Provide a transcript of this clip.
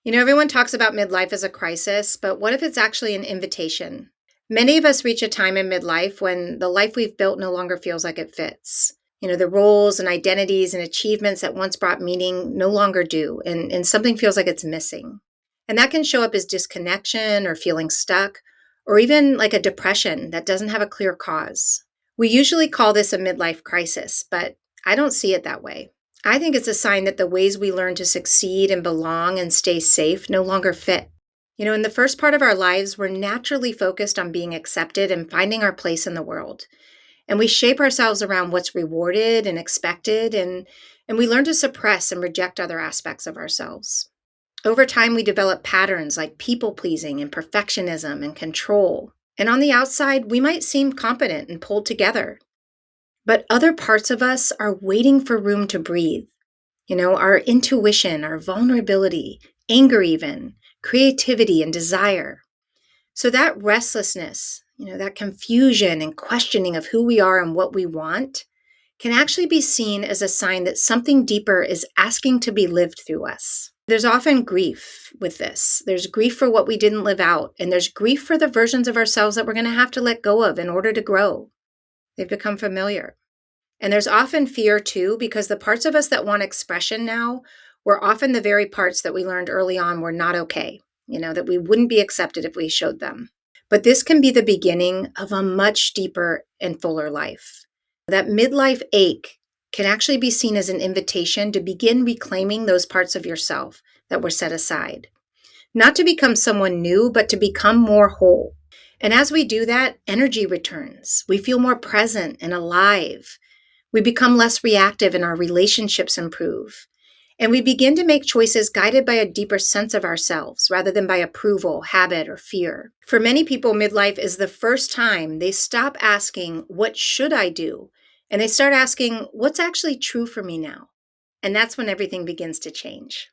Everyone talks about midlife as a crisis, but what if it's actually an invitation? Many of us reach a time in midlife when the life we've built no longer feels like it fits. The roles and identities and achievements that once brought meaning no longer do, and something feels like it's missing. And that can show up as disconnection or feeling stuck, or even like a depression that doesn't have a clear cause. We usually call this a midlife crisis, but I don't see it that way. I think it's a sign that the ways we learn to succeed and belong and stay safe no longer fit. In the first part of our lives, we're naturally focused on being accepted and finding our place in the world. And we shape ourselves around what's rewarded and expected, and we learn to suppress and reject other aspects of ourselves. Over time, we develop patterns like people pleasing and perfectionism and control. And on the outside, we might seem competent and pulled together. But other parts of us are waiting for room to breathe. Our intuition, our vulnerability, anger even, creativity and desire. So that restlessness, that confusion and questioning of who we are and what we want can actually be seen as a sign that something deeper is asking to be lived through us. There's often grief with this. There's grief for what we didn't live out, and there's grief for the versions of ourselves that we're going to have to let go of in order to grow. They've become familiar. And there's often fear too, because the parts of us that want expression now were often the very parts that we learned early on were not okay, that we wouldn't be accepted if we showed them. But this can be the beginning of a much deeper and fuller life. That midlife ache can actually be seen as an invitation to begin reclaiming those parts of yourself that were set aside. Not to become someone new, but to become more whole. And as we do that, energy returns. We feel more present and alive. We become less reactive and our relationships improve. And we begin to make choices guided by a deeper sense of ourselves rather than by approval, habit, or fear. For many people, midlife is the first time they stop asking, what should I do? And they start asking, what's actually true for me now? And that's when everything begins to change.